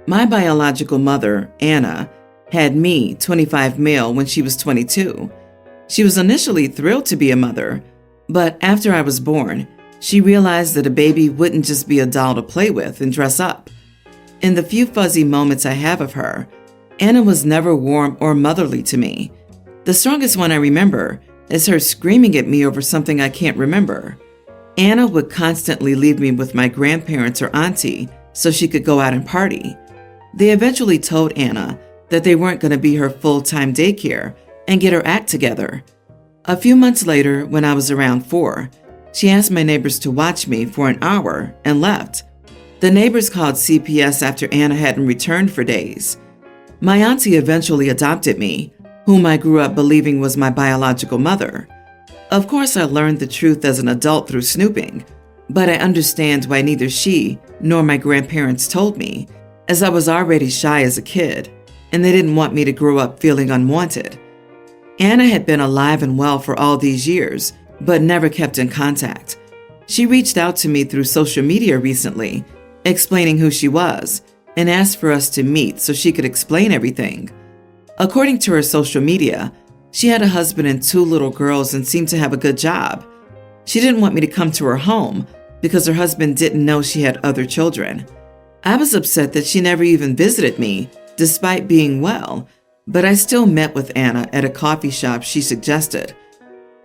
My biological mother, Anna, had me, 25 male, when she was 22. She was initially thrilled to be a mother, but after I was born, she realized that a baby wouldn't just be a doll to play with and dress up. In the few fuzzy moments I have of her, Anna was never warm or motherly to me. The strongest one I remember is her screaming at me over something I can't remember. Anna would constantly leave me with my grandparents or auntie so she could go out and party. They eventually told Anna that they weren't going to be her full-time daycare and get her act together. A few months later, when I was around 4, she asked my neighbors to watch me for an hour and left. The neighbors called CPS after Anna hadn't returned for days. My auntie eventually adopted me, whom I grew up believing was my biological mother. Of course, I learned the truth as an adult through snooping, but I understand why neither she nor my grandparents told me, as I was already shy as a kid, and they didn't want me to grow up feeling unwanted. Anna had been alive and well for all these years, but never kept in contact. She reached out to me through social media recently, explaining who she was, and asked for us to meet so she could explain everything. According to her social media, she had a husband and 2 little girls and seemed to have a good job. She didn't want me to come to her home because her husband didn't know she had other children. I was upset that she never even visited me, despite being well, but I still met with Anna at a coffee shop she suggested.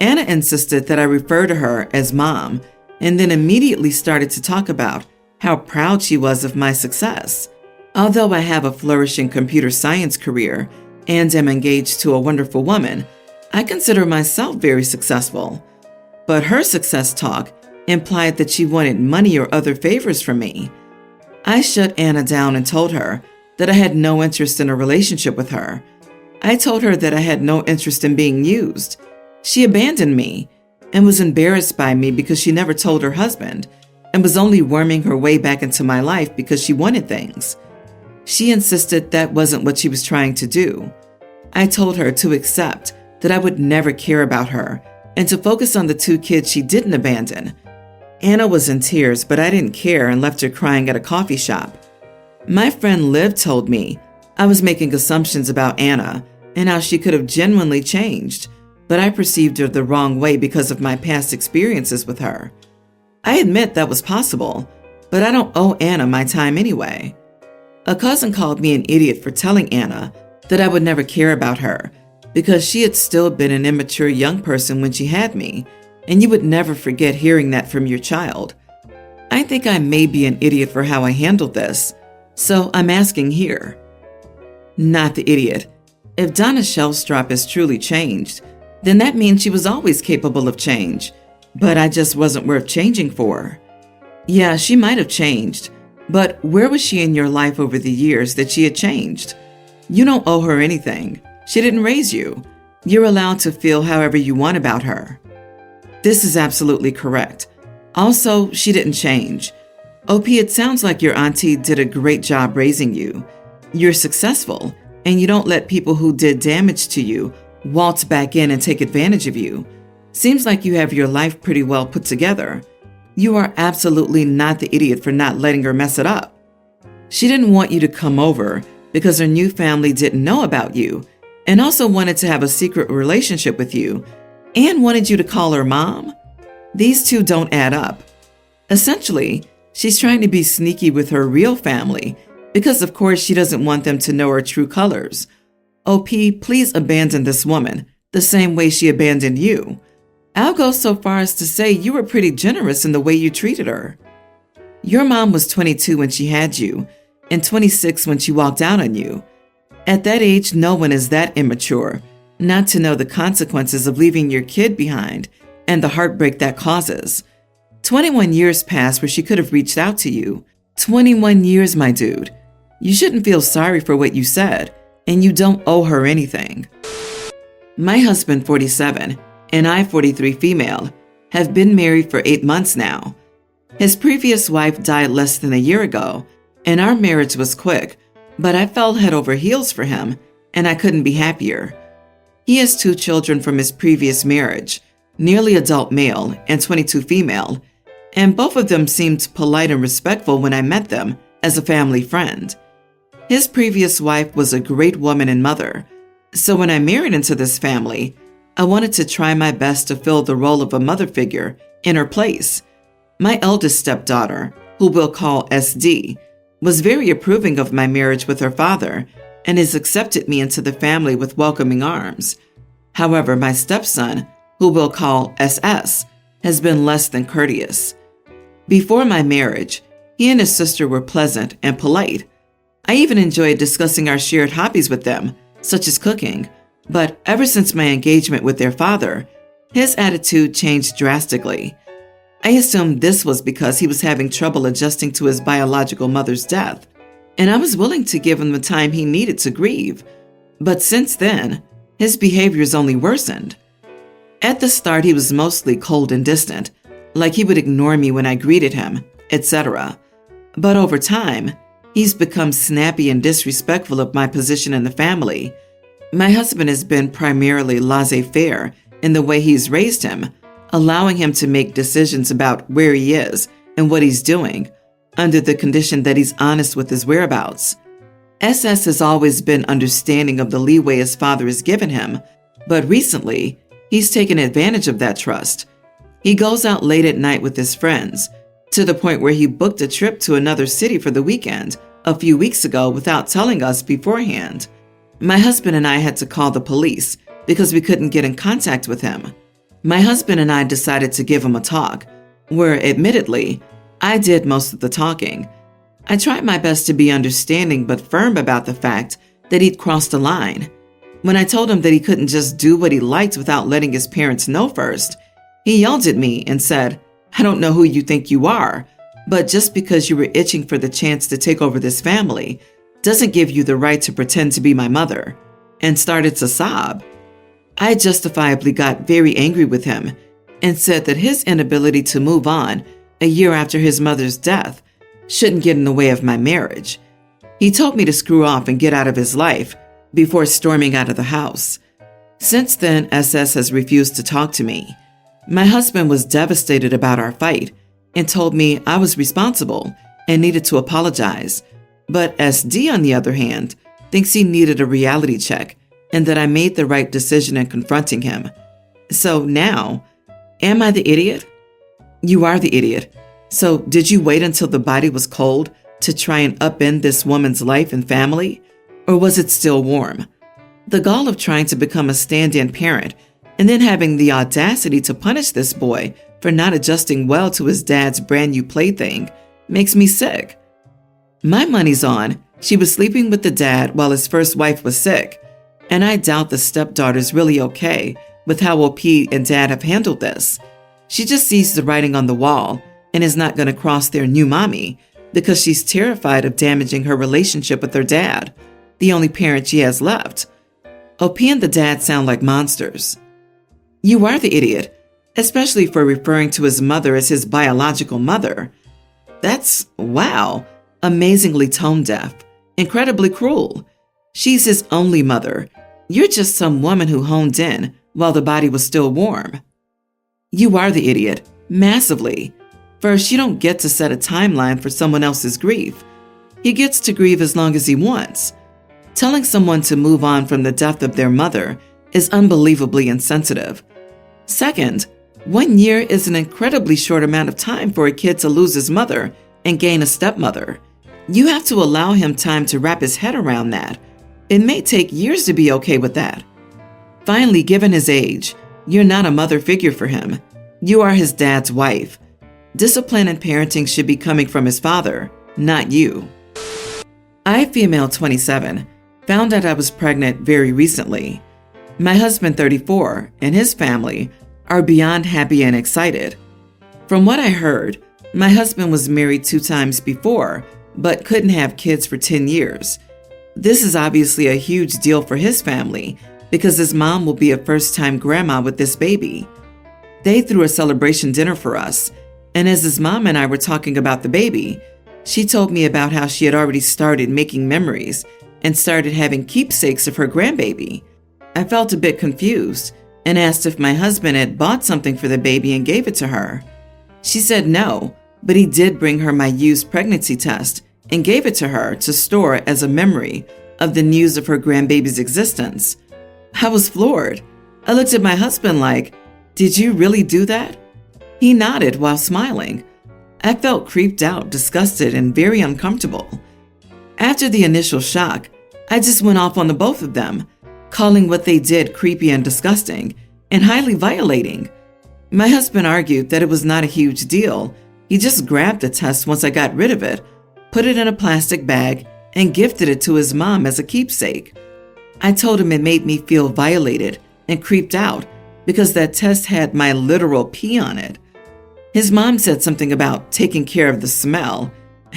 Anna insisted that I refer to her as Mom, and then immediately started to talk about how proud she was of my success. Although I have a flourishing computer science career and am engaged to a wonderful woman, I consider myself very successful. But her success talk implied that she wanted money or other favors from me. I shut Anna down and told her that I had no interest in a relationship with her. I told her that I had no interest in being used. She abandoned me and was embarrassed by me because she never told her husband and was only worming her way back into my life because she wanted things. She insisted that wasn't what she was trying to do. I told her to accept that I would never care about her and to focus on the 2 kids she didn't abandon. Anna was in tears, but I didn't care and left her crying at a coffee shop. My friend Liv told me I was making assumptions about Anna and how she could have genuinely changed, but I perceived her the wrong way because of my past experiences with her. I admit that was possible, but I don't owe Anna my time anyway. A cousin called me an idiot for telling Anna that I would never care about her because she had still been an immature young person when she had me, and you would never forget hearing that from your child. I think I may be an idiot for how I handled this, so I'm asking here. Not the idiot. If Donna Shellstrop has truly changed, then that means she was always capable of change, but I just wasn't worth changing for. Yeah, she might have changed, but where was she in your life over the years that she had changed? You don't owe her anything. She didn't raise you. You're allowed to feel however you want about her. This is absolutely correct. Also, she didn't change. OP, it sounds like your auntie did a great job raising you. You're successful, and you don't let people who did damage to you waltz back in and take advantage of you. Seems like you have your life pretty well put together. You are absolutely not the idiot for not letting her mess it up. She didn't want you to come over because her new family didn't know about you and also wanted to have a secret relationship with you and wanted you to call her mom. These two don't add up. Essentially, she's trying to be sneaky with her real family because, of course, she doesn't want them to know her true colors. OP, please abandon this woman the same way she abandoned you. I'll go so far as to say you were pretty generous in the way you treated her. Your mom was 22 when she had you and 26 when she walked out on you. At that age, no one is that immature not to know the consequences of leaving your kid behind and the heartbreak that causes. 21 years passed where she could have reached out to you. 21 years, my dude. You shouldn't feel sorry for what you said, and you don't owe her anything. My husband, 47, and I, 43 female, have been married for 8 months now. His previous wife died less than a year ago, and our marriage was quick, but I fell head over heels for him, and I couldn't be happier. He has 2 children from his previous marriage, nearly adult male and 22 female, and both of them seemed polite and respectful when I met them as a family friend. His previous wife was a great woman and mother, so when I married into this family, I wanted to try my best to fill the role of a mother figure in her place. My eldest stepdaughter, who we'll call SD, was very approving of my marriage with her father and has accepted me into the family with welcoming arms. However, my stepson, who we'll call SS, has been less than courteous. Before my marriage, he and his sister were pleasant and polite. I even enjoyed discussing our shared hobbies with them, such as cooking, but ever since my engagement with their father, his attitude changed drastically. I assumed this was because he was having trouble adjusting to his biological mother's death, and I was willing to give him the time he needed to grieve. But since then, his behavior's only worsened. At the start, he was mostly cold and distant, like he would ignore me when I greeted him, etc. But over time, he's become snappy and disrespectful of my position in the family. My husband has been primarily laissez-faire in the way he's raised him, allowing him to make decisions about where he is and what he's doing, under the condition that he's honest with his whereabouts. SS has always been understanding of the leeway his father has given him, but recently, he's taken advantage of that trust. He goes out late at night with his friends, to the point where he booked a trip to another city for the weekend a few weeks ago without telling us beforehand. My husband and I had to call the police because we couldn't get in contact with him. My husband and I decided to give him a talk, where, admittedly, I did most of the talking. I tried my best to be understanding but firm about the fact that he'd crossed a line. When I told him that he couldn't just do what he liked without letting his parents know first, he yelled at me and said, "I don't know who you think you are, but just because you were itching for the chance to take over this family doesn't give you the right to pretend to be my mother," and started to sob. I justifiably got very angry with him and said that his inability to move on a year after his mother's death shouldn't get in the way of my marriage. He told me to screw off and get out of his life before storming out of the house. Since then, SS has refused to talk to me. My husband was devastated about our fight and told me I was responsible and needed to apologize. But SD, on the other hand, thinks he needed a reality check and that I made the right decision in confronting him. So now, am I the idiot? You are the idiot. So did you wait until the body was cold to try and upend this woman's life and family? Or was it still warm? The gall of trying to become a stand-in parent and then having the audacity to punish this boy for not adjusting well to his dad's brand new plaything makes me sick. My money's on she was sleeping with the dad while his first wife was sick, and I doubt the stepdaughter's really okay with how OP and dad have handled this. She just sees the writing on the wall and is not going to cross their new mommy because she's terrified of damaging her relationship with her dad, the only parent she has left. OP and the dad sound like monsters. You are the idiot, especially for referring to his mother as his biological mother. That's, wow, amazingly tone-deaf, incredibly cruel. She's his only mother. You're just some woman who honed in while the body was still warm. You are the idiot, massively. First, you don't get to set a timeline for someone else's grief. He gets to grieve as long as he wants. Telling someone to move on from the death of their mother is unbelievably insensitive. Second, 1 year is an incredibly short amount of time for a kid to lose his mother and gain a stepmother. You have to allow him time to wrap his head around that. It may take years to be okay with that. Finally, given his age, you're not a mother figure for him. You are his dad's wife. Discipline and parenting should be coming from his father, not you. I, female 27, found out I was pregnant very recently. My husband, 34, and his family are beyond happy and excited. From what I heard, my husband was married 2 times before, but couldn't have kids for 10 years. This is obviously a huge deal for his family because his mom will be a first-time grandma with this baby. They threw a celebration dinner for us, and as his mom and I were talking about the baby, she told me about how she had already started making memories and started having keepsakes of her grandbaby. I felt a bit confused and asked if my husband had bought something for the baby and gave it to her. She said no, but he did bring her my used pregnancy test and gave it to her to store as a memory of the news of her grandbaby's existence. I was floored. I looked at my husband like, "Did you really do that?" He nodded while smiling. I felt creeped out, disgusted, and very uncomfortable. After the initial shock, I just went off on the both of them, calling what they did creepy and disgusting and highly violating. My husband argued that it was not a huge deal. He just grabbed the test once I got rid of it, put it in a plastic bag, and gifted it to his mom as a keepsake. I told him it made me feel violated and creeped out because that test had my literal pee on it. His mom said something about taking care of the smell,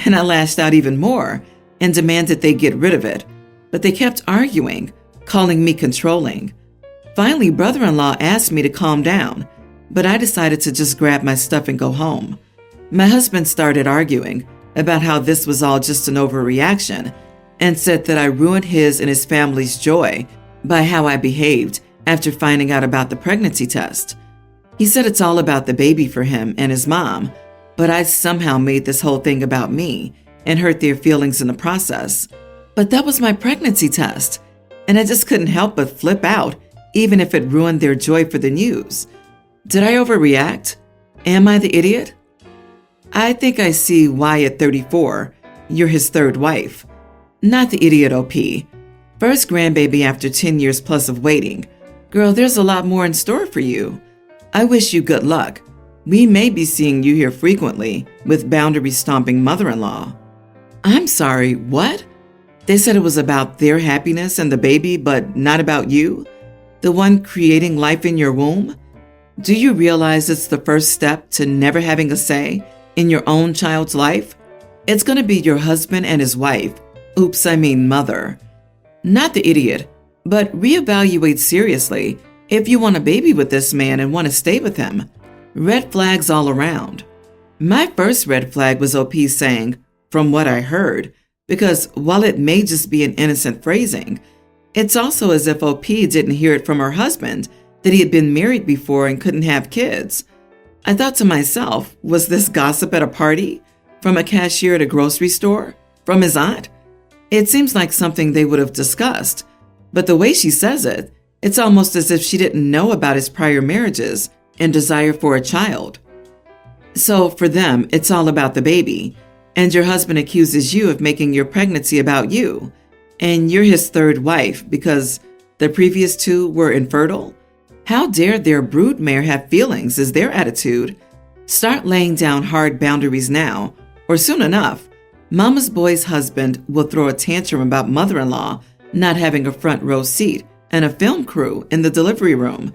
and I lashed out even more and demanded they get rid of it, but they kept arguing, calling me controlling. Finally, brother-in-law asked me to calm down, but I decided to just grab my stuff and go home. My husband started arguing about how this was all just an overreaction and said that I ruined his and his family's joy by how I behaved after finding out about the pregnancy test. He said it's all about the baby for him and his mom, but I somehow made this whole thing about me and hurt their feelings in the process. But that was my pregnancy test, and I just couldn't help but flip out, even if it ruined their joy for the news. Did I overreact? Am I the idiot? I think I see why at 34, you're his third wife. Not the idiot, OP. First grandbaby after 10 years plus of waiting. Girl, there's a lot more in store for you. I wish you good luck. We may be seeing you here frequently with boundary-stomping mother-in-law. I'm sorry, what? They said it was about their happiness and the baby, but not about you? The one creating life in your womb? Do you realize it's the first step to never having a say in your own child's life? It's going to be your husband and his wife. Oops, I mean mother. Not the idiot, but reevaluate seriously if you want a baby with this man and want to stay with him. Red flags all around. My first red flag was OP saying, "from what I heard," because while it may just be an innocent phrasing, it's also as if OP didn't hear it from her husband that he had been married before and couldn't have kids. I thought to myself, was this gossip at a party? From a cashier at a grocery store? From his aunt? It seems like something they would have discussed, but the way she says it, it's almost as if she didn't know about his prior marriages and desire for a child. So for them, it's all about the baby, and your husband accuses you of making your pregnancy about you, and you're his third wife because the previous two were infertile? How dare their broodmare have feelings is their attitude. Start laying down hard boundaries now, or soon enough, Mama's boy's husband will throw a tantrum about mother-in-law not having a front row seat and a film crew in the delivery room.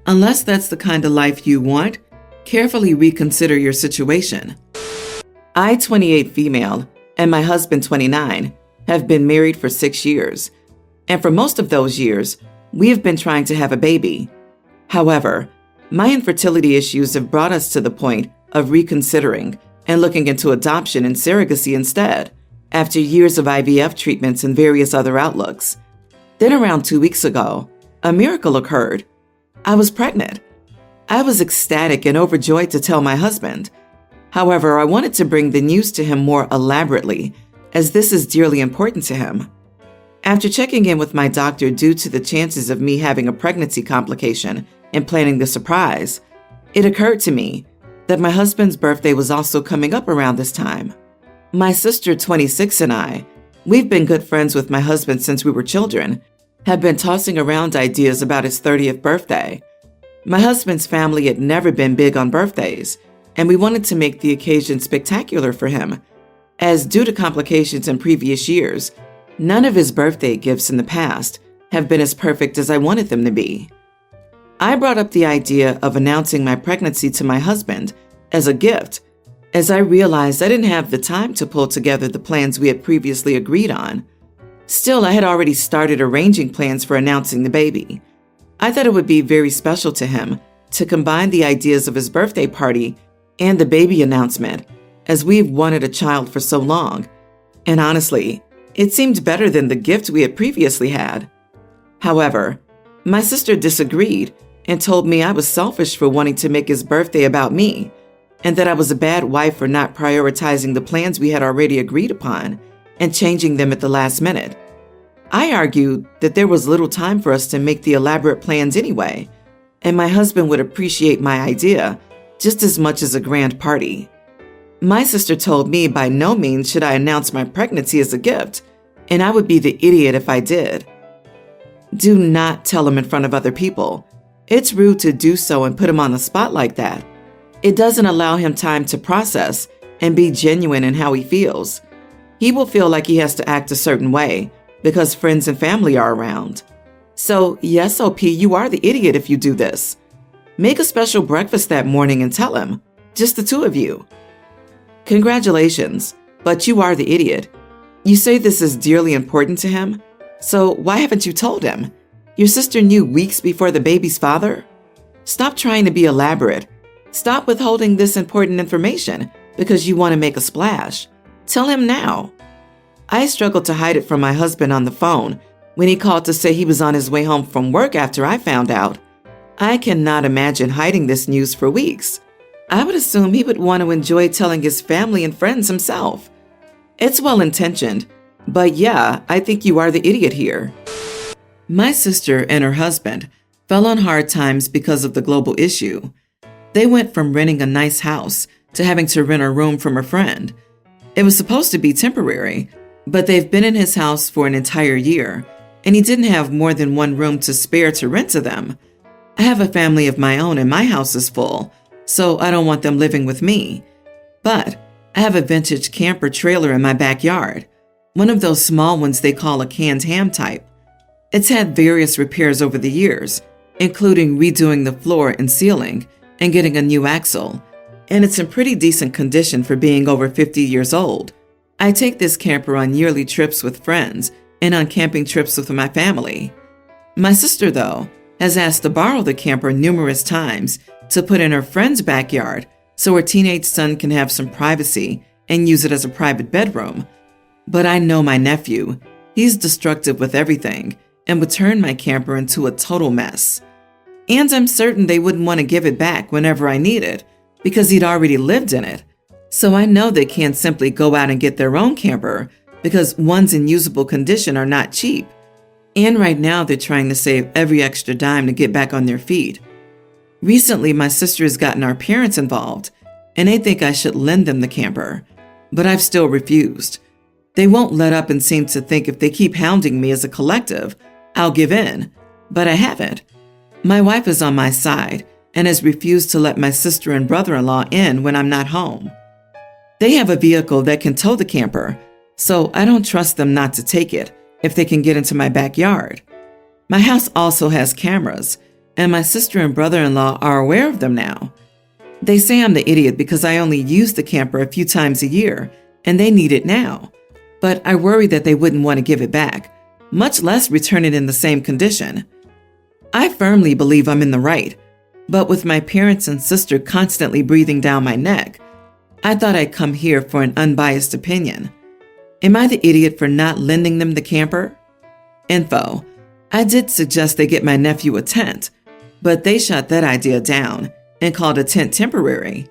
Unless that's the kind of life you want, carefully reconsider your situation. I, 28 female, and my husband, 29, have been married for 6 years. And for most of those years, we have been trying to have a baby. However, my infertility issues have brought us to the point of reconsidering and looking into adoption and surrogacy instead, after years of IVF treatments and various other outlooks. Then around 2 weeks ago, a miracle occurred. I was pregnant. I was ecstatic and overjoyed to tell my husband. However, I wanted to bring the news to him more elaborately, as this is dearly important to him. After checking in with my doctor due to the chances of me having a pregnancy complication and planning the surprise, it occurred to me that my husband's birthday was also coming up around this time. My sister, 26, and I, we've been good friends with my husband since we were children, have been tossing around ideas about his 30th birthday. My husband's family had never been big on birthdays, and we wanted to make the occasion spectacular for him, as due to complications in previous years, none of his birthday gifts in the past have been as perfect as I wanted them to be. I brought up the idea of announcing my pregnancy to my husband as a gift, as I realized I didn't have the time to pull together the plans we had previously agreed on. Still, I had already started arranging plans for announcing the baby. I thought it would be very special to him to combine the ideas of his birthday party and the baby announcement, as we've wanted a child for so long. And honestly, it seemed better than the gift we had previously had. However, my sister disagreed and told me I was selfish for wanting to make his birthday about me, and that I was a bad wife for not prioritizing the plans we had already agreed upon and changing them at the last minute. I argued that there was little time for us to make the elaborate plans anyway, and my husband would appreciate my idea just as much as a grand party. My sister told me by no means should I announce my pregnancy as a gift, and I would be the idiot if I did. Do not tell him in front of other people. It's rude to do so and put him on the spot like that. It doesn't allow him time to process and be genuine in how he feels. He will feel like he has to act a certain way because friends and family are around. So, yes, OP, you are the idiot if you do this. Make a special breakfast that morning and tell him, just the two of you. Congratulations, but you are the idiot. You say this is dearly important to him, so why haven't you told him? Your sister knew weeks before the baby's father? Stop trying to be elaborate. Stop withholding this important information because you want to make a splash. Tell him now. I struggled to hide it from my husband on the phone when he called to say he was on his way home from work after I found out. I cannot imagine hiding this news for weeks. I would assume he would want to enjoy telling his family and friends himself. It's well-intentioned, but yeah, I think you are the idiot here. My sister and her husband fell on hard times because of the global issue. They went from renting a nice house to having to rent a room from a friend. It was supposed to be temporary, but they've been in his house for an entire year, and he didn't have more than one room to spare to rent to them. I have a family of my own and my house is full, so I don't want them living with me. But I have a vintage camper trailer in my backyard, one of those small ones they call a canned ham type. It's had various repairs over the years, including redoing the floor and ceiling and getting a new axle, and it's in pretty decent condition for being over 50 years old. I take this camper on yearly trips with friends and on camping trips with my family. My sister, though, has asked to borrow the camper numerous times to put in her friend's backyard so her teenage son can have some privacy and use it as a private bedroom. But I know my nephew. He's destructive with everything and would turn my camper into a total mess. And I'm certain they wouldn't want to give it back whenever I need it because he'd already lived in it. So I know they can't simply go out and get their own camper because ones in usable condition are not cheap. And right now they're trying to save every extra dime to get back on their feet. Recently, my sister has gotten our parents involved, and they think I should lend them the camper, but I've still refused. They won't let up and seem to think if they keep hounding me as a collective, I'll give in, but I haven't. My wife is on my side and has refused to let my sister and brother-in-law in when I'm not home. They have a vehicle that can tow the camper, so I don't trust them not to take it if they can get into my backyard. My house also has cameras, and my sister and brother-in-law are aware of them now. They say I'm the idiot because I only use the camper a few times a year, and they need it now. But I worry that they wouldn't want to give it back, much less return it in the same condition. I firmly believe I'm in the right, but with my parents and sister constantly breathing down my neck, I thought I'd come here for an unbiased opinion. Am I the idiot for not lending them the camper? Info: I did suggest they get my nephew a tent, but they shot that idea down and called a tent temporary.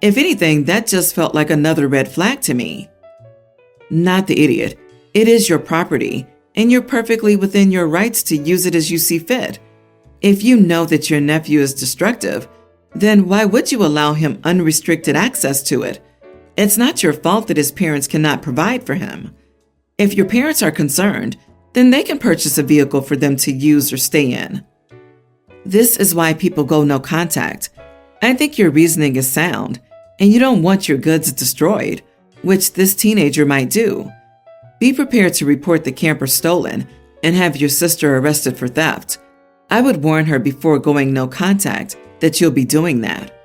If anything, that just felt like another red flag to me. Not the idiot. It is your property, and you're perfectly within your rights to use it as you see fit. If you know that your nephew is destructive, then why would you allow him unrestricted access to it? It's not your fault that his parents cannot provide for him. If your parents are concerned, then they can purchase a vehicle for them to use or stay in. This is why people go no contact. I think your reasoning is sound, and you don't want your goods destroyed, which this teenager might do. Be prepared to report the camper stolen and have your sister arrested for theft. I would warn her before going no contact that you'll be doing that.